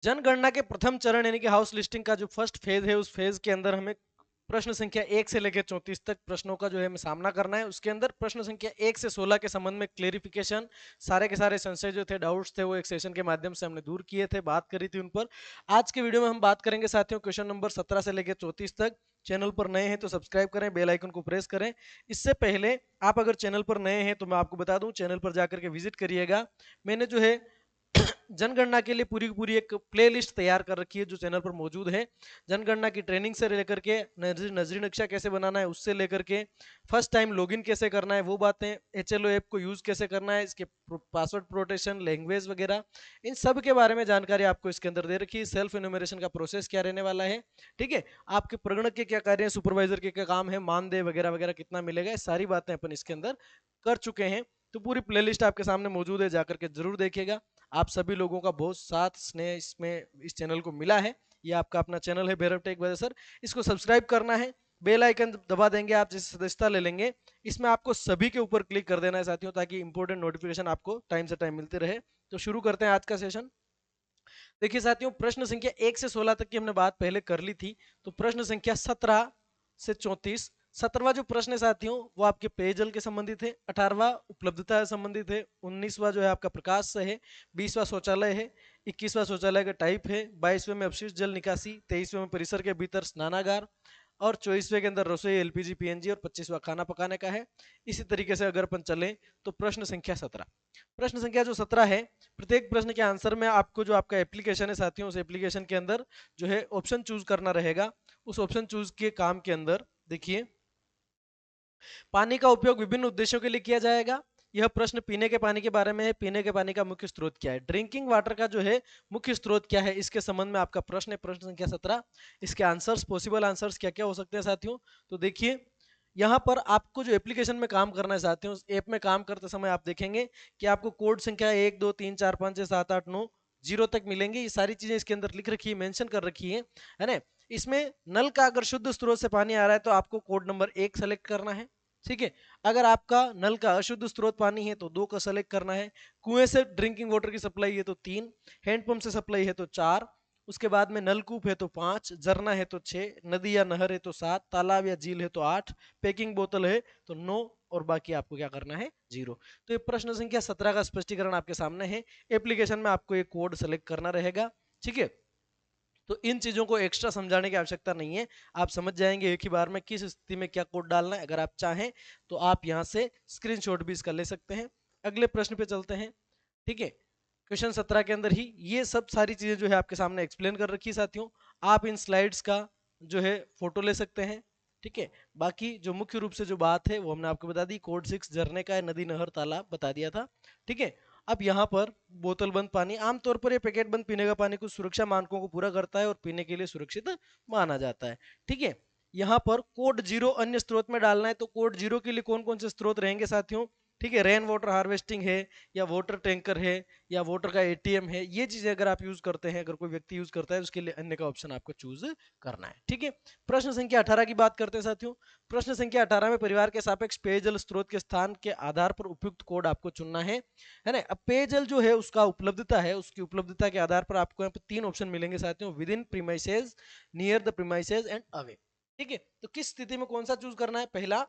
जनगणना के प्रथम चरण यानी कि हाउस लिस्टिंग का जो फर्स्ट फेज है, उस फेज के अंदर हमें प्रश्न संख्या 1 से लेकर 34 तक प्रश्नों का जो है हमें सामना करना है। उसके अंदर प्रश्न संख्या 1 से 16 के संबंध में क्लेरिफिकेशन, सारे के सारे संशय जो थे, डाउट्स थे, वो एक सेशन के माध्यम से हमने दूर किए थे, बात करी थी उन पर। आज के वीडियो में हम बात करेंगे साथियों क्वेश्चन नंबर 17 से लेकर 34 तक। चैनल पर नए हैं तो सब्सक्राइब करें, बेल आइकन को प्रेस करें। इससे पहले आप अगर चैनल पर नए हैं तो मैं आपको बता दूं, चैनल पर जाकर के विजिट करिएगा। मैंने जो है जनगणना के लिए पूरी की पूरी एक प्लेलिस्ट तैयार कर रखी है जो चैनल पर मौजूद है। जनगणना की ट्रेनिंग से लेकर के नजरी नक्शा कैसे बनाना है उससे लेकर के फर्स्ट टाइम लॉगिन कैसे करना है वो बातें, एचएलओ ऐप को यूज कैसे करना है, इसके पासवर्ड प्रोटेक्शन, लैंग्वेज वगैरह, इन सब के बारे में जानकारी आपको इसके अंदर दे रखी है। सेल्फ इनोमरेशन का प्रोसेस क्या रहने वाला है, ठीक है, आपके प्रगणक के क्या कार्य हैं, सुपरवाइजर के क्या काम है, मानदेय वगैरह वगैरह कितना मिलेगा, ये सारी बातें अपन इसके अंदर कर चुके हैं। तो पूरी प्लेलिस्ट आपके सामने मौजूद है, जाकर के जरूर देखिएगा। आप सभी लोगों का बहुत साथ स्नेह इसमें इस चैनल को मिला है। ये आपका अपना चैनल है भैरव टेक वजह सर, इसको सब्सक्राइब करना है, बेल आइकन दबा देंगे आप, जैसे सदस्यता ले लेंगे इसमें आपको सभी के ऊपर क्लिक कर देना है साथियों, ताकि इंपॉर्टेंट नोटिफिकेशन आपको टाइम से टाइम मिलते रहे। तो शुरू करते हैं आज का सेशन। देखिए साथियों, प्रश्न संख्या 1 से 16 तक की हमने बात पहले कर ली थी। तो प्रश्न संख्या 17 से 34, 17वां जो प्रश्न है साथियों वो आपके पेयजल के संबंधित है, 18वां उपलब्धता से संबंधित है, 19वां जो है आपका प्रकाश से है, 20वां शौचालय है, 21वां शौचालय का टाइप है, 22वें में अपशिष्ट जल निकासी, 23वें में परिसर के भीतर स्नानागार, और 24वें के अंदर रसोई, एलपीजी, पीएनजी, और 25वां खाना पकाने का है। इसी तरीके से अगर अपन चले तो प्रश्न संख्या 17, प्रश्न संख्या जो 17 है, प्रत्येक प्रश्न के आंसर में आपको जो आपका एप्लीकेशन है साथियों, उस एप्लीकेशन के अंदर जो है ऑप्शन चूज करना रहेगा। उस ऑप्शन चूज के काम के अंदर देखिए, पानी का उपयोग विभिन्न उद्देश्यों के लिए किया जाएगा। यह प्रश्न पीने के पानी के बारे में है। पीने के पानी का मुख्य स्रोत क्या है, ड्रिंकिंग वाटर का जो है मुख्य स्रोत क्या है, इसके संबंध में आपका प्रश्न है, प्रश्न संख्या 17। इसके आंसर्स, पॉसिबल आंसर्स क्या क्या हो सकते हैं साथियों, तो देखिए यहाँ पर आपको जो एप्लीकेशन में काम करना है साथियों, उस ऐप में काम करते समय आप देखेंगे कि आपको कोड संख्या 1 2 3 4 5 6 7 8 9 0 तक मिलेंगे। ये सारी चीजें इसके अंदर लिख रखी है, मेंशन कर रखी है ना। इसमें नल का अगर शुद्ध स्रोत से पानी आ रहा है तो आपको कोड नंबर 1 सेलेक्ट करना है, ठीक है। अगर आपका नल का अशुद्ध स्रोत पानी है तो 2 का सेलेक्ट करना है, कुएं से ड्रिंकिंग वाटर की सप्लाई है तो 3, हैंडपंप से सप्लाई है तो 4, उसके बाद में नलकूप है तो 5, झरना है तो 6, नदी या नहर है तो 7, तालाब या झील है तो 8, पैकिंग बोतल है तो 9, और बाकी आपको क्या करना है 0। तो ये प्रश्न संख्या 17 का स्पष्टीकरण आपके सामने है। एप्लीकेशन में आपको एक कोड सेलेक्ट करना रहेगा, ठीक है। तो इन चीजों को एक्स्ट्रा समझाने की आवश्यकता नहीं है, आप समझ जाएंगे एक ही बार में किस स्थिति में क्या कोड डालना है। अगर आप चाहें तो आप यहां से स्क्रीनशॉट भी इसका ले सकते हैं। अगले प्रश्न पे चलते हैं, ठीक है। क्वेश्चन 17 के अंदर ही ये सब सारी चीजें जो है आपके सामने एक्सप्लेन कर रखी है साथियों। आप इन स्लाइड्स का जो है फोटो ले सकते हैं, ठीक है। बाकी जो मुख्य रूप से जो बात है वो हमने आपको बता दी, कोड 6 झरने का है, नदी नहर तालाब बता दिया था, ठीक है। अब यहाँ पर बोतल बंद पानी, आमतौर पर ये पैकेट बंद पीने का पानी कुछ सुरक्षा मानकों को पूरा करता है और पीने के लिए सुरक्षित माना जाता है, ठीक है। यहाँ पर कोड 0 अन्य स्रोत में डालना है, तो कोड 0 के लिए कौन कौन से स्रोत रहेंगे साथियों, ठीक है। रेन वाटर हार्वेस्टिंग है, या वाटर टैंकर है, या वाटर का एटीएम है, ये चीजें अगर आप यूज करते हैं, अगर कोई व्यक्ति यूज करता है, उसके लिए अन्य का ऑप्शन आपको चूज करना है, ठीक है। प्रश्न संख्या 18 की बात करते हैं साथियों। प्रश्न संख्या 18 में परिवार के सापेक्ष पेयजल स्रोत के स्थान के आधार पर उपयुक्त कोड आपको चुनना है ना। अब पेयजल जो है उसका उपलब्धता है, उसकी उपलब्धता के आधार पर आपको यहाँ पे 3 ऑप्शन मिलेंगे साथियों, with in premises, near the premises and away, ठीक है। तो किस स्थिति में कौन सा चूज करना है, पहला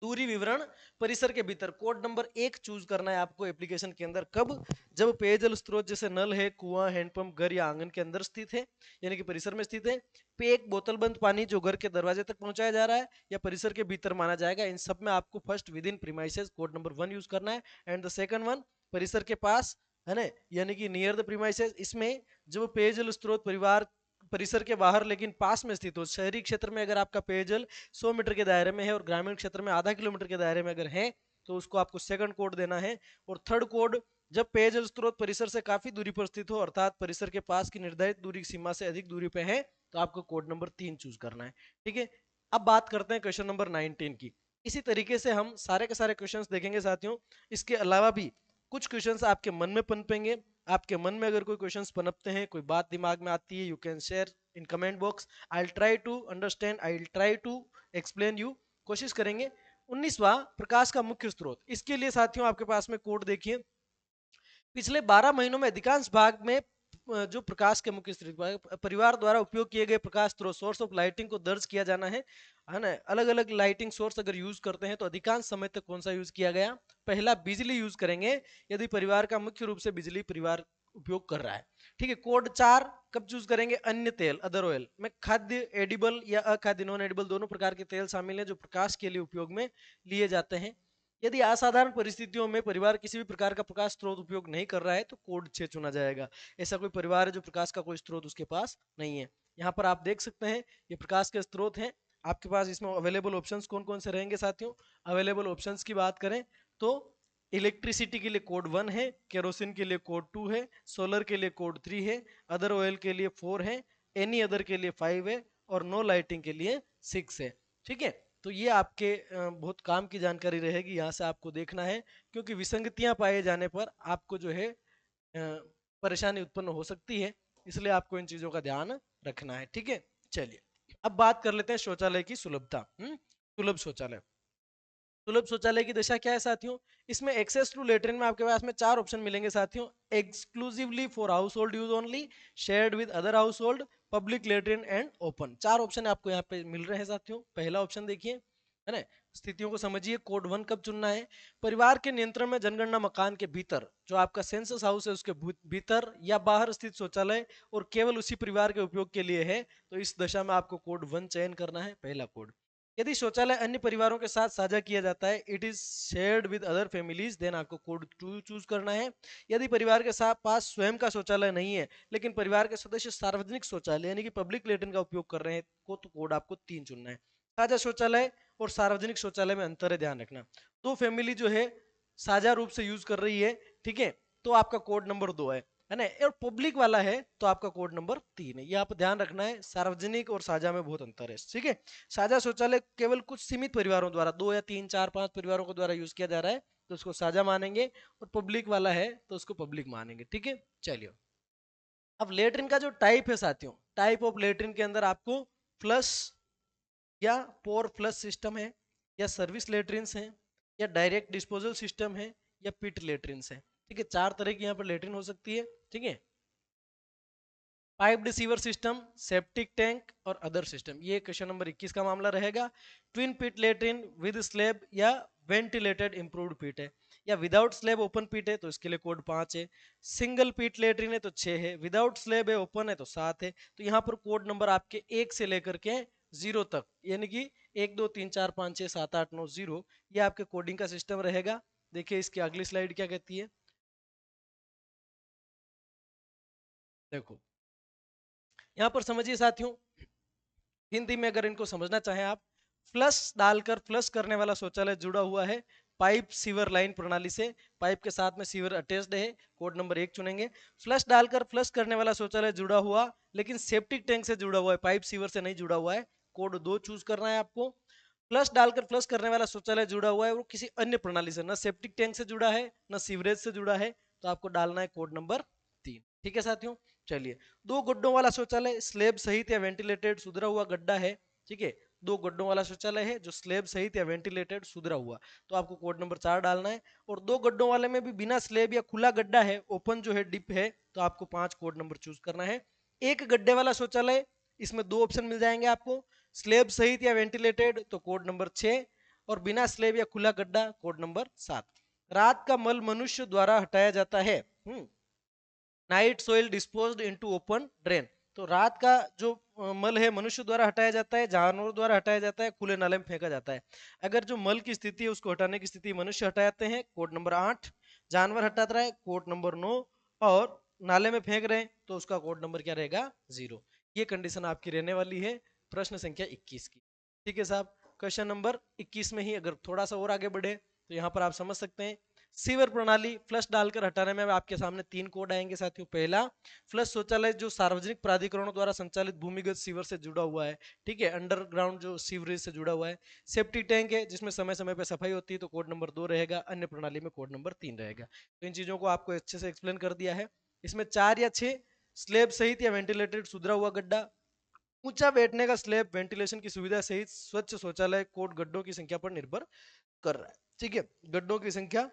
दूरी विवरण परिसर के भीतर, कोड नंबर 1 चूज करना है आपको एप्लीकेशन के अंदर। कब, जब पेयजल स्रोत जैसे नल है, कुआं, हैंडपंप घर या आंगन के अंदर स्थित है, यानी कि परिसर में स्थित है। पे एक बोतल बंद पानी जो घर के दरवाजे तक पहुंचाया जा रहा है या परिसर के भीतर माना जाएगा। इन सब में आपको first with in premises code number 1 use करना है, एंड द सेकंड वन परिसर के पास, है ना, यानी कि नियर द प्रीमाइसेस। इसमें जब पेयजल स्रोत परिवार परिसर के बाहर लेकिन पास में स्थित हो, शहरी क्षेत्र में अगर आपका पेयजल 100 मीटर के दायरे में है और ग्रामीण क्षेत्र में आधा किलोमीटर के दायरे में अगर है तो उसको आपको सेकंड कोड देना है। और थर्ड कोड, जब पेयजल स्रोत परिसर से काफी दूरी पर स्थित हो, अर्थात परिसर के पास की निर्धारित दूरी की सीमा से अधिक दूरी पे है, तो आपको कोड नंबर 3 चूज करना है, ठीक है। अब बात करते हैं क्वेश्चन नंबर 19 की। इसी तरीके से हम सारे के सारे क्वेश्चंस देखेंगे साथियों। इसके अलावा भी कुछ क्वेश्चंस आपके मन में पनपेंगे। आपके मन में अगर कोई क्वेश्चंस पनपते हैं, कोई बात दिमाग में आती है, you can share in comment box. I will try to understand, I will try to explain you, कोशिश करेंगे। 19वां प्रकाश का मुख्य स्रोत, इसके लिए साथियों आपके पास में कोड देखिए। पिछले 12 महीनों में अधिकांश भाग में जो प्रकाश के मुख्य स्रोत परिवार द्वारा उपयोग किए गए प्रकाश स्रोत सोर्स ऑफ लाइटिंग को दर्ज किया जाना है ना। अलग अलग लाइटिंग सोर्स अगर यूज करते हैं तो अधिकांश समय तक कौन सा यूज किया गया? पहला बिजली यूज करेंगे यदि परिवार का मुख्य रूप से बिजली परिवार उपयोग कर रहा है। ठीक है। कोड 4 कब चूज करेंगे? अन्य तेल, अदर ऑयल में खाद्य एडिबल या अखाद्य नॉन एडिबल दोनों प्रकार के तेल शामिल हैं जो प्रकाश के लिए उपयोग में लिए जाते हैं। यदि असाधारण परिस्थितियों में परिवार किसी भी प्रकार का प्रकाश स्रोत उपयोग नहीं कर रहा है तो कोड 6 चुना जाएगा। ऐसा कोई परिवार है जो प्रकाश का कोई स्रोत उसके पास नहीं है। यहाँ पर आप देख सकते हैं ये प्रकाश के स्रोत हैं आपके पास। इसमें अवेलेबल ऑप्शंस कौन कौन से रहेंगे साथियों? अवेलेबल ऑप्शंस की बात करें तो इलेक्ट्रिसिटी के लिए कोड 1 है, केरोसिन के लिए कोड 2 है, सोलर के लिए कोड 3 है, अदर ऑयल के लिए 4 है, एनी अदर के लिए 5 है और नो लाइटिंग के लिए 6 है। ठीक है। तो ये आपके बहुत काम की जानकारी रहेगी, यहाँ से आपको देखना है क्योंकि विसंगतियां पाए जाने पर आपको जो है परेशानी उत्पन्न हो सकती है, इसलिए आपको इन चीजों का ध्यान रखना है। ठीक है। चलिए अब बात कर लेते हैं शौचालय की सुलभता। सुलभ शौचालय। सुलभ शौचालय की दशा क्या है साथियों? इसमें एक्सेस टू लेटरिन में आपके पास में 4 ऑप्शन मिलेंगे साथियों। Exclusively for house hold use only, shared with other house hold, public latrine and open. 4 option आपको यहाँ पे मिल रहे हैं साथियों। पहला ऑप्शन देखिए, है ना। स्थितियों को समझिए। कोड 1 कब चुनना है? परिवार के नियंत्रण में जनगणना मकान के भीतर जो आपका सेंसस हाउस है उसके भीतर या बाहर स्थित शौचालय और केवल उसी परिवार के उपयोग के लिए है तो इस दशा में आपको कोड 1 चयन करना है, पहला कोड। यदि शौचालय अन्य परिवारों के साथ साझा किया जाता है, it is shared with other families, then आपको कोड 2 चूज करना है। यदि परिवार के साथ पास स्वयं का शौचालय नहीं है लेकिन परिवार के सदस्य सार्वजनिक शौचालय यानी कि पब्लिक लेटरिन का उपयोग कर रहे हैं को तो कोड आपको 3 चुनना है। साझा शौचालय और सार्वजनिक शौचालय में अंतर है, ध्यान रखना। दो फैमिली जो है साझा रूप से यूज कर रही है, ठीक है, तो आपका कोड नंबर 2 है ना। और पब्लिक वाला है तो आपका कोड नंबर 3 है। ये आप ध्यान रखना है, सार्वजनिक और साझा में बहुत अंतर है। ठीक है। साझा शौचालय केवल कुछ सीमित परिवारों द्वारा 2 या 3 4 5 परिवारों के द्वारा यूज किया जा रहा है तो उसको साझा मानेंगे, और पब्लिक वाला है तो उसको पब्लिक मानेंगे। ठीक है। चलिए अब लेटरिन का जो टाइप है साथियों, टाइप ऑफ लेटरिन के अंदर आपको फ्लश या पोर फ्लश सिस्टम है, या सर्विस लेटरिन्स हैं, या डायरेक्ट डिस्पोजल सिस्टम है, या पिट लेटरिन्स है। ठीक है। 4 तरह की यहाँ पर लेटरिन हो सकती है। ठीक है। Pipe receiver system, septic tank और अदर सिस्टम, ये क्वेश्चन नंबर 21 का मामला रहेगा। Twin pit latrine with slab या वेंटिलेटेड इंप्रूव्ड पिट है, या विदाउट स्लैब ओपन पिट है तो इसके लिए कोड 5 है। सिंगल पिट लेटरिन है तो 6 है, विदाउट स्लैब है ओपन है तो 7 है। तो यहाँ पर कोड नंबर आपके 1 से लेकर के 0 तक, यानी कि 1 2 3 4 5 6 7 8 9 0, ये आपके कोडिंग का सिस्टम रहेगा। देखिए इसकी अगली स्लाइड क्या कहती है, देखो यहाँ पर समझिए साथियों, हिंदी में अगर इनको समझना चाहें आप, फ्लश डालकर फ्लश करने वाला शौचालय जुड़ा हुआ है पाइप सीवर लाइन प्रणाली से, पाइप के साथ में सीवर अटैच्ड है, कोड नंबर 1 चुनेंगे। फ्लश डालकर फ्लश करने वाला शौचालय जुड़ा हुआ लेकिन सेप्टिक टैंक से जुड़ा हुआ है, पाइप सीवर से नहीं जुड़ा हुआ है, कोड 2 चूज करना है आपको। फ्लश डालकर फ्लश करने वाला शौचालय जुड़ा हुआ है वो किसी अन्य प्रणाली से, ना सेप्टिक टैंक से जुड़ा है ना सीवरेज से जुड़ा है, तो आपको डालना है कोड नंबर 3। ठीक है साथियों। चलिए, 2 गड्ढों वाला शौचालय स्लेब सहित या वेंटिलेटेड सुधरा हुआ गड्ढा है। ठीक है। 2 गड्ढों वाला शौचालय है जो स्लेब सहित या वेंटिलेटेड सुधरा हुआ, तो आपको कोड नंबर 4 डालना है। और 2 गड्ढों वाले में भी बिना स्लेब या खुला गड्ढा है, ओपन जो है डिप है, तो आपको 5 कोड नंबर चूज करना है। एक गड्ढे वाला शौचालय, इसमें 2 ऑप्शन मिल जाएंगे आपको, स्लेब सहित या वेंटिलेटेड तो कोड नंबर 6, और बिना स्लेब या खुला गड्ढा कोड नंबर 7। रात का मल मनुष्य द्वारा हटाया जाता है, night soil disposed into open drain, तो रात का जो मल है मनुष्य द्वारा हटाया जाता है, जानवरों द्वारा हटाया जाता है, खुले नाले में फेंका जाता है। अगर जो मल की स्थिति है उसको हटाने की स्थिति मनुष्य हटाते हैं, कोड नंबर 8, जानवर हटाता रहा है, कोड नंबर 9, और नाले में फेंक रहे हैं तो उसका कोड नंबर क्या रहेगा? 0। ये कंडीशन आपकी रहने वाली है प्रश्न संख्या 21 की। ठीक है साहब। क्वेश्चन नंबर 21 में ही अगर थोड़ा सा और आगे बढ़े तो यहाँ पर आप समझ सकते हैं, सीवर प्रणाली फ्लश डालकर हटाने में आपके सामने 3 कोड आएंगे साथियों। पहला, फ्लश शौचालय जो सार्वजनिक प्राधिकरणों द्वारा संचालित भूमिगत सीवर से जुड़ा हुआ है, ठीक है, अंडरग्राउंड जो सीवरेज से जुड़ा हुआ है। सेफ्टी टैंक है जिसमें समय समय पर सफाई होती है तो कोड नंबर 2 रहेगा, अन्य प्रणाली में कोड नंबर 3 रहेगा। तो इन चीजों को आपको अच्छे से एक्सप्लेन कर दिया है। इसमें 4 या 6 स्लेब सहित या वेंटिलेटेड सुधरा हुआ गड्ढा, ऊंचा बैठने का स्लेब, वेंटिलेशन की सुविधा सहित स्वच्छ शौचालय, कोड गड्ढों की संख्या पर निर्भर कर रहा है। ठीक है। गड्ढों की संख्या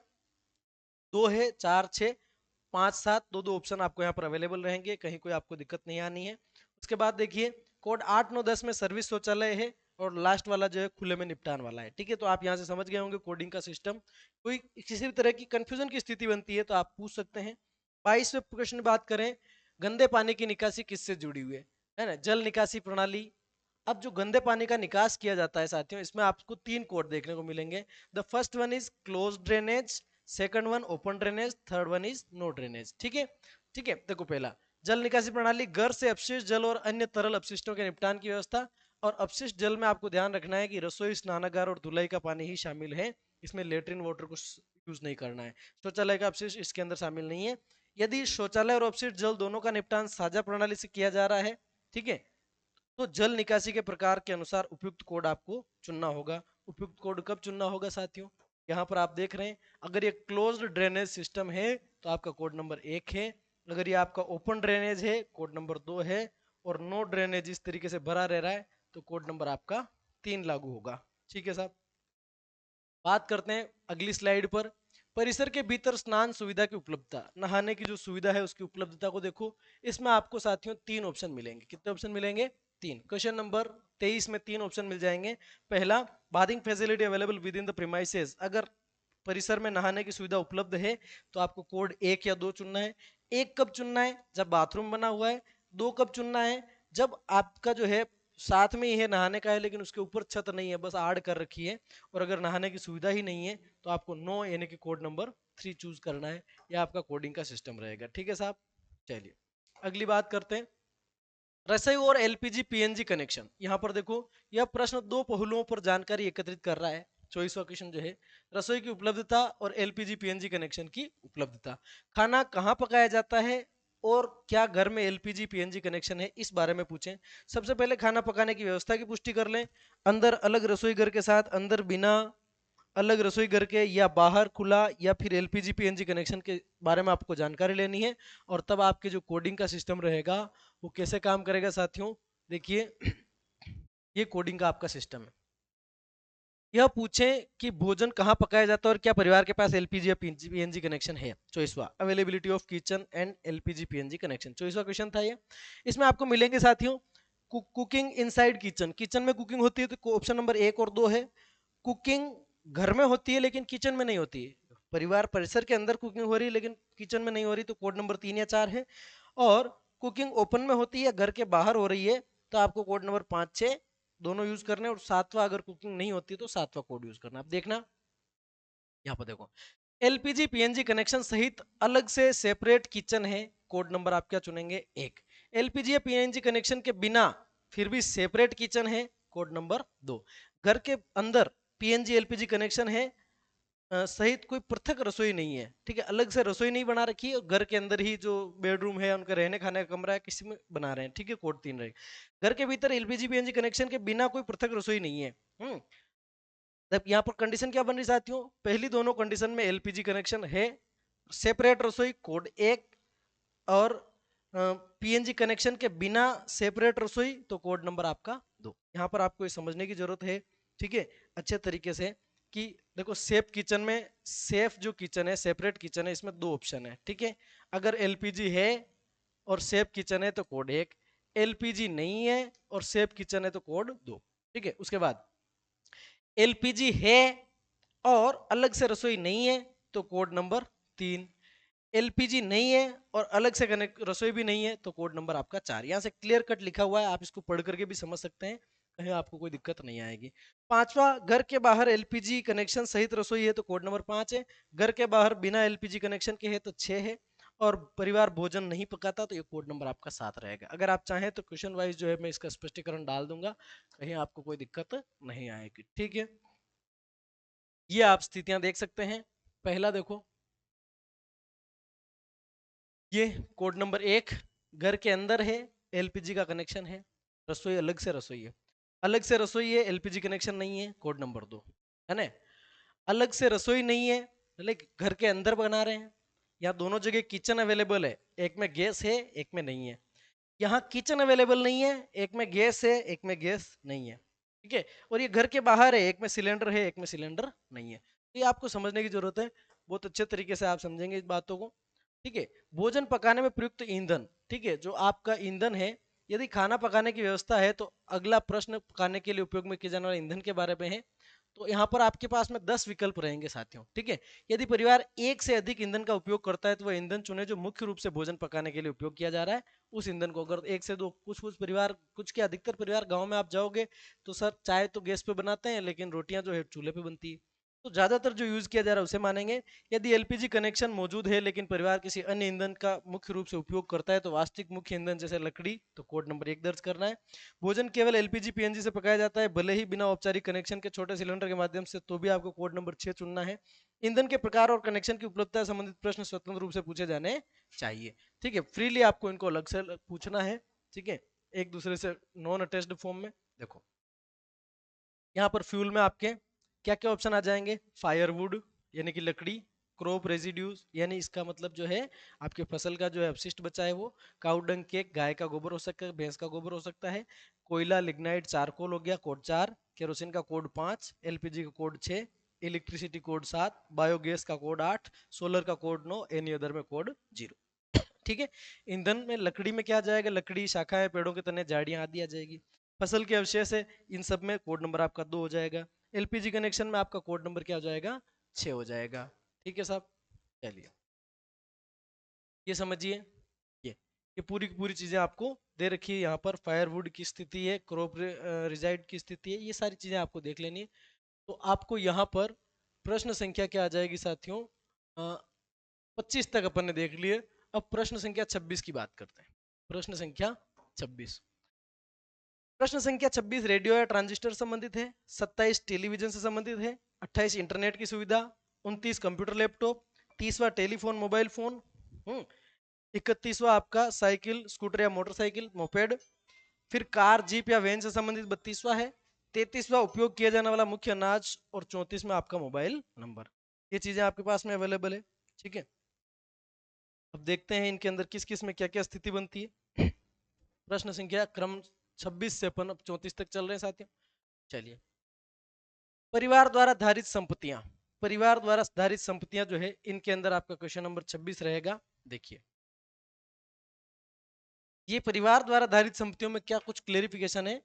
2 है, 4 6, 5 7 दो ऑप्शन आपको यहाँ पर अवेलेबल रहेंगे, कहीं कोई आपको दिक्कत नहीं आनी है। उसके बाद देखिए कोड 8 9 10 में सर्विस शौचालय है और लास्ट वाला जो है खुले में निपटान वाला है। ठीक है, तो आप यहाँ से समझ गए होंगे कोडिंग का सिस्टम। कोई किसी भी तरह की कंफ्यूजन की स्थिति बनती है तो आप पूछ सकते हैं। 22वें प्रश्न की बात करें, गंदे पानी की निकासी किससे जुड़ी हुई है ना, जल निकासी प्रणाली। अब जो गंदे पानी का निकास किया जाता है साथियों, इसमें आपको 3 कोड देखने को मिलेंगे। The first one is close drainage, second one open drainage, third one is no drainage. ठीक है, ठीक है, देखो पहला जल निकासी प्रणाली, घर से अपशिष्ट जल और अन्य तरल अपशिष्टों के निपटान की व्यवस्था। और अपशिष्ट जल में आपको ध्यान रखना है कि रसोई, स्नानागार और धुलाई का पानी ही शामिल है, इसमें लेट्रिन वाटर को यूज नहीं करना है। शौचालय का अपशिष्ट इसके अंदर शामिल नहीं है। यदि शौचालय और अपशिष्ट जल दोनों का निपटान साझा प्रणाली से किया जा रहा है, ठीक है, तो जल निकासी के प्रकार के अनुसार उपयुक्त कोड आपको चुनना होगा। उपयुक्त कोड कब चुनना होगा साथियों, यहाँ पर आप देख रहे हैं, अगर ये क्लोज्ड ड्रेनेज सिस्टम है तो आपका कोड नंबर 1 है। अगर ये आपका ओपन ड्रेनेज है कोड नंबर 2 है। और नो ड्रेनेज इस तरीके से भरा रह रहा है तो कोड नंबर आपका 3 लागू होगा। ठीक है साहब, बात करते हैं अगली स्लाइड पर। परिसर के भीतर स्नान सुविधा की उपलब्धता, नहाने की जो सुविधा है उसकी उपलब्धता को देखो। इसमें आपको साथियों 3 ऑप्शन मिलेंगे। कितने ऑप्शन मिलेंगे? 3। क्वेश्चन नंबर 23 में 3 ऑप्शन मिल जाएंगे। पहला, bathing facility available with in the premises, अगर परिसर में नहाने की सुविधा उपलब्ध है तो आपको कोड 1 या 2 चुनना है। 1 कब चुनना है? जब बाथरूम बना हुआ है। 2 कब चुनना है? जब आपका जो है साथ में ही है, नहाने का है लेकिन उसके ऊपर छत नहीं है, बस आड़ कर रखी है। और अगर नहाने की सुविधा ही नहीं है तो आपको नो यानी कि कोड नंबर 3 चूज करना है। यह आपका कोडिंग का सिस्टम रहेगा। ठीक है साहब, चलिए अगली बात करते हैं, रसोई और एलपीजी पीएनजी कनेक्शन। यहाँ पर देखो, यह प्रश्न 2 पहलुओं पर जानकारी एकत्रित कर रहा है। 24वां क्वेश्चन जो है, रसोई की उपलब्धता और एलपीजी पीएनजी कनेक्शन की उपलब्धता। खाना कहाँ पकाया जाता है और क्या घर में एलपीजी पीएनजी कनेक्शन है, इस बारे में पूछें। सबसे पहले खाना पकाने की व्यवस्था की पुष्टि कर लें। अंदर अलग रसोई घर के साथ, अंदर बिना अलग रसोई घर के, या बाहर खुला, या फिर एलपीजी पीएनजी कनेक्शन के बारे में आपको जानकारी लेनी है। और तब आपके जो कोडिंग का सिस्टम रहेगा वो कैसे काम करेगा साथियों, देखिए ये कोडिंग का आपका सिस्टम है। यह पूछें कि भोजन कहाँ पकाया जाता है और क्या परिवार के पास एलपीजी या पीएनजी कनेक्शन है। 24वां, availability of kitchen and LPG PNG connection. 24वां क्वेश्चन था ये। इसमें आपको मिलेंगे साथियों, कुकिंग इनसाइड किचन, किचन में कुकिंग होती है तो ऑप्शन नंबर 1 और 2 है। कुकिंग घर में होती है लेकिन किचन में नहीं होती है, परिवार परिसर के अंदर कुकिंग हो रही है लेकिन किचन में नहीं हो रही, तो कोड नंबर 3 या 4 है। और कुकिंग ओपन में होती है, घर के बाहर हो रही है, तो आपको कोड नंबर 5 6 दोनों यूज करने। और 7वां, अगर कुकिंग नहीं होती तो 7वां कोड यूज करना। आप देखना यहाँ पर देखो, एलपीजी पीएनजी कनेक्शन सहित अलग से सेपरेट किचन है, कोड नंबर आप क्या चुनेंगे? 1। एलपीजी या पीएनजी कनेक्शन के बिना फिर भी सेपरेट किचन है, कोड नंबर 2। घर के अंदर पीएनजी एलपीजी कनेक्शन है सहित कोई पृथक रसोई नहीं है। ठीक है, अलग से रसोई नहीं बना रखी है, और घर के अंदर ही जो बेडरूम है, उनका रहने खाने का कमरा है, किसी में बना रहे हैं। ठीक है, कोड 3 रहेगा। घर के भीतर एलपीजी पीएनजी कनेक्शन के बिना कोई पृथक रसोई नहीं है। तब यहाँ पर कंडीशन क्या बन रही साथियों? पहली दोनों कंडीशन में एलपीजी कनेक्शन है, सेपरेट रसोई कोड 1, और पीएनजी कनेक्शन के बिना सेपरेट रसोई तो कोड नंबर आपका 2। यहाँ पर आपको ये समझने की जरूरत है, ठीक है, अच्छे तरीके से, कि देखो सेफ किचन में, सेफ जो किचन है, सेपरेट किचन है, इसमें 2 ऑप्शन है। ठीक है, अगर एलपीजी है और सेफ किचन है तो कोड 1, एलपीजी नहीं है और सेफ किचन है तो कोड 2। ठीक है, उसके बाद एलपीजी है और अलग से रसोई नहीं है तो कोड नंबर 3, एलपीजी नहीं है और अलग से कनेक्ट रसोई भी नहीं है तो कोड नंबर आपका 4। यहाँ से क्लियर कट लिखा हुआ है, आप इसको पढ़ करके भी समझ सकते हैं, कहीं आपको कोई दिक्कत नहीं आएगी। 5वां, घर के बाहर एलपीजी कनेक्शन सहित रसोई है तो कोड नंबर 5 है। घर के बाहर बिना एलपीजी कनेक्शन के है तो 6 है। और परिवार भोजन नहीं पकाता तो ये कोड नंबर आपका 7 रहेगा। अगर आप चाहें तो क्वेश्चन वाइज जो है मैं इसका स्पष्टीकरण डाल दूंगा, कहीं आपको कोई दिक्कत नहीं आएगी। ठीक है, ये आप स्थितियां देख सकते हैं। पहला देखो, ये कोड नंबर 1, घर के अंदर है, एलपीजी का कनेक्शन है, रसोई अलग से रसोई है। अलग से रसोई है, एलपीजी कनेक्शन नहीं है, कोड नंबर 2 है ना। अलग से रसोई नहीं है, लेकिन घर के अंदर बना रहे हैं। यहाँ दोनों जगह किचन अवेलेबल है, एक में गैस है एक में नहीं है। यहाँ किचन अवेलेबल नहीं है, एक में गैस है एक में गैस नहीं है। ठीक है, और ये घर के बाहर है, एक में सिलेंडर है एक में सिलेंडर नहीं है। तो ये आपको समझने की जरूरत है, बहुत अच्छे तरीके से आप समझेंगे इस बातों को। ठीक है। भोजन पकाने में प्रयुक्त ईंधन, ठीक है, जो आपका ईंधन है, यदि खाना पकाने की व्यवस्था है तो अगला प्रश्न पकाने के लिए उपयोग में किए जाने वाले ईंधन के बारे में है। तो यहाँ पर आपके पास में 10 विकल्प रहेंगे साथियों, ठीक है। यदि परिवार एक से अधिक ईंधन का उपयोग करता है तो वह ईंधन चुने जो मुख्य रूप से भोजन पकाने के लिए उपयोग किया जा रहा है उस ईंधन को। अगर एक से दो, कुछ कुछ परिवार, कुछ के अधिकतर परिवार गांव में आप जाओगे तो सर चाय तो गैस पे बनाते हैं लेकिन रोटियां जो है चूल्हे पे बनती है, तो ज्यादातर जो यूज किया जा रहा है उसे मानेंगे। यदि एलपीजी कनेक्शन मौजूद है लेकिन परिवार किसी अन्य ईंधन का मुख्य रूप से उपयोग करता है तो वास्तविक मुख्य ईंधन जैसे लकड़ी, तो कोड नंबर 1 दर्ज करना है। भोजन केवल एलपीजी पीएनजी से पकाया जाता है भले ही बिना औपचारिक कनेक्शन के छोटे सिलेंडर के माध्यम से, तो भी आपको कोड नंबर 6 चुनना है। ईंधन के प्रकार और कनेक्शन की उपलब्धता से संबंधित प्रश्न स्वतंत्र रूप से पूछे जाने चाहिए, ठीक है। फ्रीली आपको इनको अलग से पूछना है, ठीक है, एक दूसरे से नॉन अटैच्ड फॉर्म में। देखो यहाँ पर फ्यूल में आपके क्या क्या ऑप्शन आ जाएंगे, फायरवुड यानी कि लकड़ी, क्रॉप रेजिड्यूज यानी इसका मतलब जो है आपके फसल का जो है अपशिष्ट बचा है वो, काउ डंग केक गाय का गोबर हो सकता है, भैंस का गोबर हो सकता है, कोयला लिग्नाइट चारकोल हो गया कोड 4, केरोसिन का कोड 5, एलपीजी का कोड 6, इलेक्ट्रिसिटी कोड 7, बायोगैस का कोड 8, सोलर का कोड 9, एनी अदर में कोड 0, ठीक है। ईंधन में लकड़ी में क्या आ जाएगा, लकड़ी, शाखाएं, पेड़ों के तने, झाड़ियां आदि आ जाएगी। फसल के अवशेष है, इन सब में कोड नंबर आपका 2 हो जाएगा। एलपीजी कनेक्शन में आपका कोड नंबर क्या हो जाएगा, 6 हो जाएगा, ठीक है साहब। चलिए ये समझिए, ये ये पूरी की पूरी चीजें आपको दे रखी है यहाँ पर। फायरवुड की स्थिति है, क्रॉप रिजाइड की स्थिति है, ये सारी चीजें आपको देख लेनी है। तो आपको यहाँ पर प्रश्न संख्या क्या आ जाएगी साथियों, 25 तक अपन ने देख लिए। अब प्रश्न संख्या 26 की बात करते हैं। प्रश्न संख्या 26, प्रश्न संख्या 26 रेडियो या ट्रांजिस्टर संबंधित है, 27 टेलीविजन से संबंधित है, 28 इंटरनेट की सुविधा, 29 कंप्यूटर लैपटॉप, 30वां टेलीफोन मोबाइल फोन, 31वां आपका साइकिल स्कूटर या मोटरसाइकिल मोपेड, फिर कार जीप या वैन से संबंधित 32वां है, 33वां उपयोग किया जाने वाला मुख्य अनाज, और 34वां आपका मोबाइल नंबर। ये चीजें आपके पास में अवेलेबल है, ठीक है। अब देखते हैं इनके अंदर किस किस में क्या क्या स्थिति बनती है। प्रश्न संख्या क्रम 26 से अपन अब 34 तक चल रहे हैं साथियों। चलिए, परिवार द्वारा धारित संपत्तियां, परिवार द्वारा धारित संपत्तियां जो है इनके अंदर आपका क्वेश्चन नंबर 26 रहेगा। देखिए ये परिवार द्वारा धारित संपत्तियों में क्या कुछ क्लेरिफिकेशन है।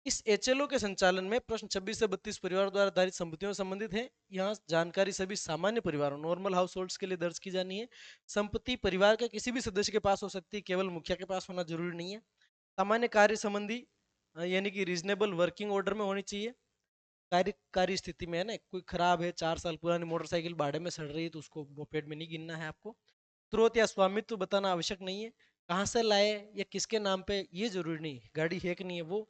इस एचएलओ के संचालन में प्रश्न 26 से 32 परिवार द्वारा धारित संपत्तियों से संबंधित है। यहाँ जानकारी सभी सामान्य परिवारों नॉर्मल हाउस होल्ड्स के लिए दर्ज की जानी है। संपत्ति परिवार के किसी भी सदस्य के पास हो सकती है, केवल मुखिया के पास होना जरूरी नहीं है। सामान्य कार्य संबंधी यानी कि रीजनेबल वर्किंग ऑर्डर में होनी चाहिए। कार्य स्थिति में है ना, कोई खराब है, 4 साल पुरानी मोटरसाइकिल भाड़े में सड़ रही है तो उसको मोपेड में नहीं गिनना है आपको। स्रोत या स्वामित्व तो बताना आवश्यक नहीं है, कहाँ से लाए या किसके नाम पे ये जरूरी नहीं, गाड़ी है कि नहीं है वो।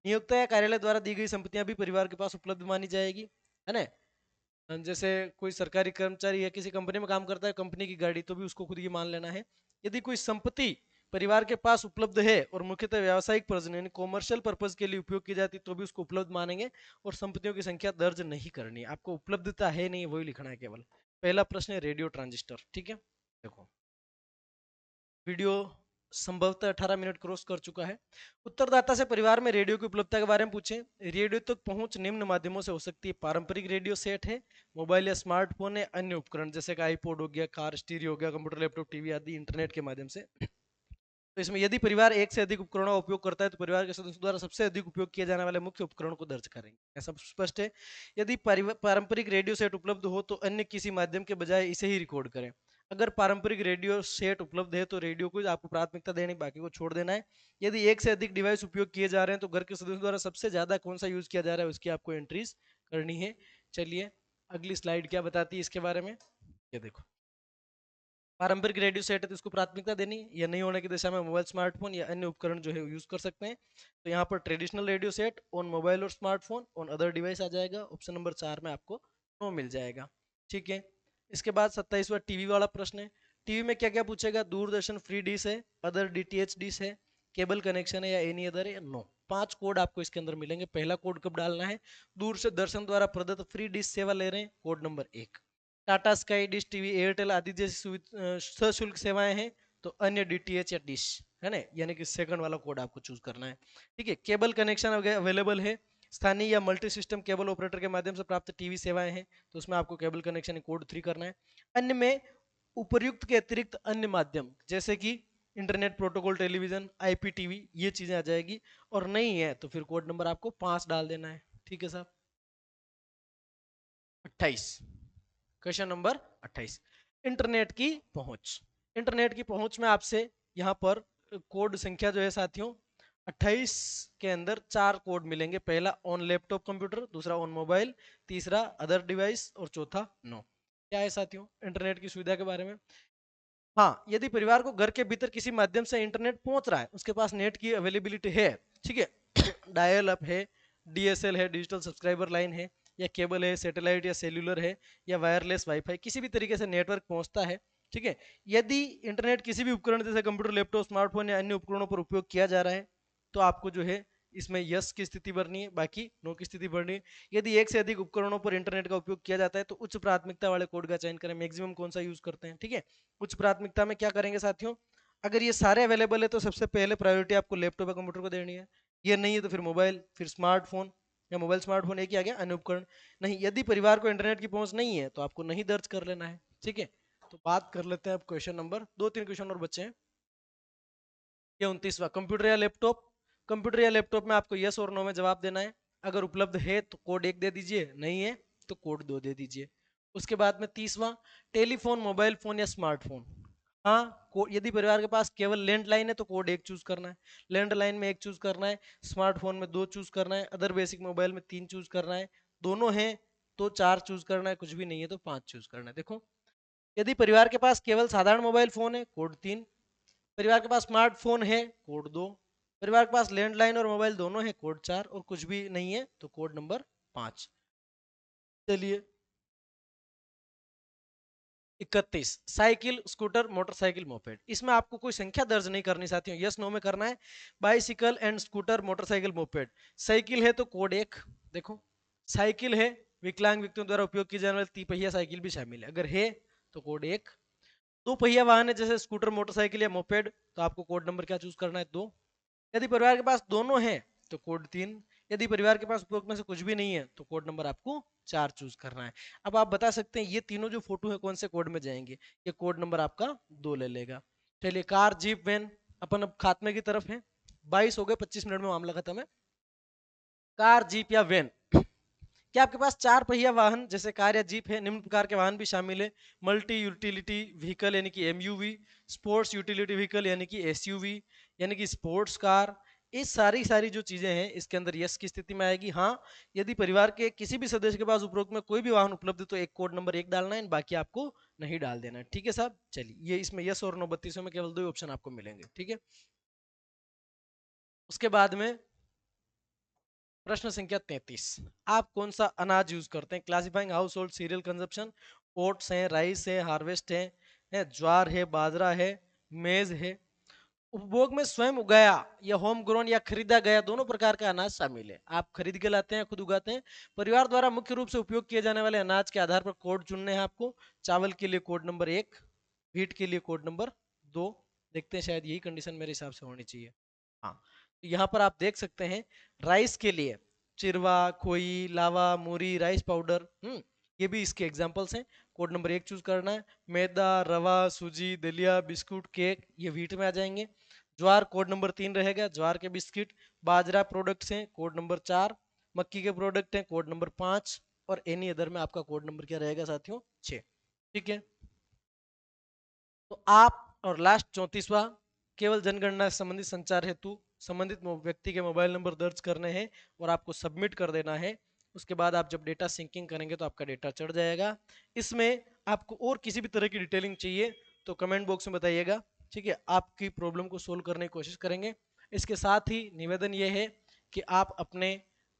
नियोक्ता या कार्यालय द्वारा दी गई संपत्तियां भी परिवार के पास उपलब्ध मानी जाएगी, है ना। जैसे कोई सरकारी कर्मचारी या किसी कंपनी में काम करता है, कंपनी की गाड़ी, तो भी उसको खुद ही मान लेना है। यदि कोई संपत्ति परिवार के पास उपलब्ध है और मुख्यतः व्यावसायिक प्रयोजन यानी कॉमर्शियल पर्पज के लिए उपयोग की जाती तो भी उसको उपलब्ध मानेंगे। और संपत्तियों की संख्या दर्ज नहीं करनी है आपको, उपलब्धता है नहीं वही लिखना है केवल। पहला प्रश्न है रेडियो ट्रांजिस्टर, ठीक है। देखो वीडियो संभवतः 18 मिनट क्रॉस कर चुका है। उत्तरदाता से परिवार में रेडियो की उपलब्धता के बारे में पूछें। रेडियो तक पहुंच निम्न माध्यमों से हो सकती है, पारंपरिक रेडियो सेट है, मोबाइल या स्मार्टफोन है, अन्य उपकरण जैसे कि आईपॉड हो गया, कार स्टीरियो हो गया, कंप्यूटर लैपटॉप टीवी आदि इंटरनेट के माध्यम से। तो इसमें यदि परिवार एक से अधिक उपकरणों का उपयोग करता है तो परिवार के सदस्यों द्वारा सबसे अधिक उपयोग किए जाने वाले मुख्य उपकरण को दर्ज करेंगे, ऐसा स्पष्ट है। यदि पारंपरिक रेडियो सेट उपलब्ध हो तो अन्य किसी माध्यम के बजाय इसे ही रिकॉर्ड करें। अगर पारंपरिक रेडियो सेट उपलब्ध है तो रेडियो को आपको प्राथमिकता देनी, बाकी को छोड़ देना है। यदि एक से अधिक डिवाइस उपयोग किए जा रहे हैं तो घर के सदस्यों द्वारा सबसे ज्यादा कौन सा यूज किया जा रहा है उसकी आपको एंट्रीज करनी है। चलिए अगली स्लाइड क्या बताती है इसके बारे में, ये देखो। पारंपरिक रेडियो सेट है तो इसको प्राथमिकता देनी, या नहीं होने की दिशा में मोबाइल स्मार्टफोन या अन्य उपकरण जो है यूज कर सकते हैं। तो यहाँ पर traditional radio set on mobile और स्मार्टफोन ऑन अदर डिवाइस आ जाएगा, ऑप्शन नंबर 4 में आपको नो मिल जाएगा, ठीक है। इसके बाद 27वां टीवी वाला प्रश्न है। टीवी में क्या क्या पूछेगा, दूरदर्शन फ्री डिश है, अदर डीटीएच डिश है, केबल कनेक्शन है या एनी अदर है, नो। 5 कोड आपको इसके अंदर मिलेंगे। पहला कोड कब डालना है, दूर से दर्शन द्वारा प्रदत्त फ्री डिश सेवा ले रहे हैं, code number 1। Tata sky, dish TV, Airtel आदि जैसी सशुल्क सेवाएं हैं तो अन्य डीटीएच या डिश, है ना, यानी कि सेकंड वाला कोड आपको चूज करना है, ठीक है। केबल कनेक्शन अवेलेबल है, स्थानीय या मल्टी सिस्टम केबल ऑपरेटर के माध्यम से प्राप्त टीवी सेवाएं हैं तो उसमें आपको केबल कनेक्शन कोड 3 करना है। अन्य में उपर्युक्त के अतिरिक्त अन्य माध्यम जैसे कि इंटरनेट प्रोटोकॉल, टेलीविजन, आईपीटीवी, ये चीजें आ जाएगी। और नहीं है तो फिर कोड नंबर आपको 5 डाल देना है। ठीक है साहब। 28, क्वेश्चन नंबर 28, इंटरनेट की पहुंच। इंटरनेट की पहुंच में आपसे यहाँ पर कोड संख्या जो है साथियों 28 के अंदर 4 कोड मिलेंगे। पहला ऑन लैपटॉप कंप्यूटर, दूसरा ऑन मोबाइल, तीसरा अदर डिवाइस और चौथा नो। क्या है साथियों इंटरनेट की सुविधा के बारे में? हाँ, यदि परिवार को घर के भीतर किसी माध्यम से इंटरनेट पहुंच रहा है, उसके पास नेट की अवेलेबिलिटी है, ठीक है, डायल अप है, डीएसएल है, डिजिटल सब्सक्राइबर लाइन है, या केबल है, सैटेलाइट या सेल्यूलर है, या वायरलेस वाईफाई, किसी भी तरीके से नेटवर्क पहुंचता है, ठीक है। यदि इंटरनेट किसी भी उपकरण जैसे कंप्यूटर, लैपटॉप, स्मार्टफोन या अन्य उपकरणों पर उपयोग किया जा रहा है, तो आपको जो है इसमें यस की स्थिति भरनी है, बाकी नो की स्थिति भरनी है। यदि एक से अधिक उपकरणों पर इंटरनेट का उपयोग किया जाता है तो उच्च प्राथमिकता वाले कोड का चयन करें। मैक्सिमम कौन सा यूज करते हैं, ठीक है। उच्च प्राथमिकता में क्या करेंगे साथियों, अगर ये सारे अवेलेबल है तो सबसे पहले प्रायोरिटी आपको लैपटॉप या कंप्यूटर को देनी है। ये नहीं है तो फिर मोबाइल, फिर स्मार्टफोन, या मोबाइल स्मार्टफोन एक ही आ गया, अन्य उपकरण नहीं। यदि परिवार को इंटरनेट की पहुंच नहीं है तो आपको नहीं दर्ज कर लेना है, ठीक है। तो बात कर लेते हैं अब क्वेश्चन नंबर, 2-3 क्वेश्चन और बच्चे हैं। ये 29वां, कंप्यूटर या लैपटॉप। कंप्यूटर या लैपटॉप में आपको यस और नो में जवाब देना है। अगर उपलब्ध है तो कोड 1 दे दीजिए, नहीं है तो कोड 2 दे दीजिए। उसके बाद में 30वां, टेलीफोन, मोबाइल फोन या स्मार्टफोन। हाँ, यदि परिवार के पास केवल लैंडलाइन है तो कोड 1 चूज करना है, लैंडलाइन में 1 चूज करना है, स्मार्टफोन में 2 चूज करना है, अदर बेसिक मोबाइल में 3 चूज करना है, दोनों हैं तो 4 चूज करना है, कुछ भी नहीं है तो 5 चूज करना है। देखो, यदि परिवार के पास केवल साधारण मोबाइल फोन है, कोड 3, परिवार के पास स्मार्टफोन है, कोड 2, परिवार के पास लैंडलाइन और मोबाइल दोनों है, कोड 4, और कुछ भी नहीं है तो कोड नंबर 5। चलिए 31, साइकिल, स्कूटर, मोटरसाइकिल, मोपेड। इसमें आपको कोई संख्या दर्ज नहीं करनी साथियों, यस नो में करना है। Bicycle and scooter, motorcycle, moped. Cycle है तो कोड 1, देखो साइकिल है, विकलांग व्यक्तियों द्वारा उपयोग की जाने वाली तिपहिया साइकिल भी शामिल है, अगर है तो कोड 1। दो पहिया वाहन है जैसे स्कूटर, मोटरसाइकिल या मोपेड, तो आपको कोड नंबर क्या चूज करना है, 2। यदि परिवार के पास दोनों हैं तो कोड 3। यदि परिवार के पास उपयोग में से कुछ भी नहीं है तो कोड नंबर आपको 4 चूज करना है। अब आप बता सकते हैं ये तीनों जो फोटो है कौन से कोड में जाएंगे, ये कोड नंबर आपका 2 ले लेगा। चलिए कार, जीप, वैन, अपन अब खात्मे की तरफ है। 22 हो गए, 25 मिनट में मामला खत्म है। कार, जीप या वैन, क्या आपके पास 4 पहिया वाहन जैसे कार या जीप है, निम्न प्रकार के वाहन भी शामिल है, मल्टी यूटिलिटी व्हीकल यानी कि एमयूवी, स्पोर्ट्स यूटिलिटी व्हीकल यानी कि एसयूवी, यानी कि स्पोर्ट्स कार। ये सारी सारी जो चीजें हैं इसके अंदर यस की स्थिति में आएगी। हाँ, यदि परिवार के किसी भी सदस्य के पास उपरोक्त में कोई भी वाहन उपलब्ध है तो एक कोड नंबर 1 डालना है, बाकी आपको नहीं डाल देना है, ठीक है साहब। चलिए ये इसमें यस और नो 32 में केवल 2 ऑप्शन आपको मिलेंगे, ठीक है। उसके बाद में प्रश्न संख्या 33, आप कौन सा अनाज यूज करते हैं? Classifying house hold serial consumption, oats है, राइस है, हार्वेस्ट है, ज्वार है, बाजरा है, मेज है। उपभोग में स्वयं उगाया या होम ग्रोन या खरीदा गया दोनों प्रकार का अनाज शामिल है। आप खरीद के लाते हैं, खुद उगाते हैं। परिवार द्वारा मुख्य रूप से उपयोग किए जाने वाले अनाज के आधार पर कोड चुनने हैं आपको। चावल के लिए कोड नंबर 1, व्हीट के लिए कोड नंबर 2। देखते हैं, शायद यही कंडीशन मेरे हिसाब से होनी चाहिए। हाँ, तो यहाँ पर आप देख सकते हैं राइस के लिए चिरवा, खोई, लावा, मूरी, राइस पाउडर, ये भी इसके एग्जांपल्स हैं। कोड नंबर 1 चूज करना है। मैदा, रवा, सूजी, दलिया, बिस्कुट, केक, ये व्हीट में आ जाएंगे। ज्वार कोड नंबर 3 रहेगा, ज्वार के बिस्किट। बाजरा प्रोडक्ट्स हैं, कोड नंबर 4। मक्की के प्रोडक्ट हैं, कोड नंबर 5। और एनी अदर में आपका कोड नंबर क्या रहेगा साथियों, 6, ठीक है। तो आप, और लास्ट 34वां, केवल जनगणना से संबंधित संचार हेतु संबंधित व्यक्ति के मोबाइल नंबर दर्ज करने हैं और आपको सबमिट कर देना है। उसके बाद आप जब डेटा सिंकिंग करेंगे तो आपका डेटा चढ़ जाएगा। इसमें आपको और किसी भी तरह की डिटेलिंग चाहिए तो कमेंट बॉक्स में बताइएगा, ठीक है। आपकी प्रॉब्लम को सोल्व करने की कोशिश करेंगे। इसके साथ ही निवेदन ये है कि आप अपने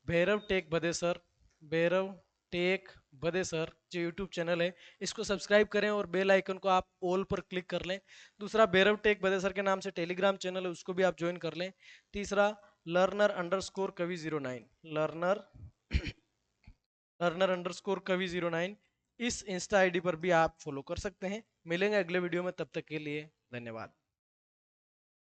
भैरव टेक भदेसर, भैरव टेक भदेसर जो यूट्यूब चैनल है इसको सब्सक्राइब करें और बेल आइकन को आप ऑल पर क्लिक कर लें। दूसरा, भैरव टेक भदेसर के नाम से टेलीग्राम चैनल है उसको भी आप ज्वाइन कर लें। तीसरा, लर्नर_कवि09, लर्नर लर्नर_कवि09, इस इंस्टा आईडी पर भी आप फॉलो कर सकते हैं। मिलेंगे अगले वीडियो में, तब तक के लिए धन्यवाद।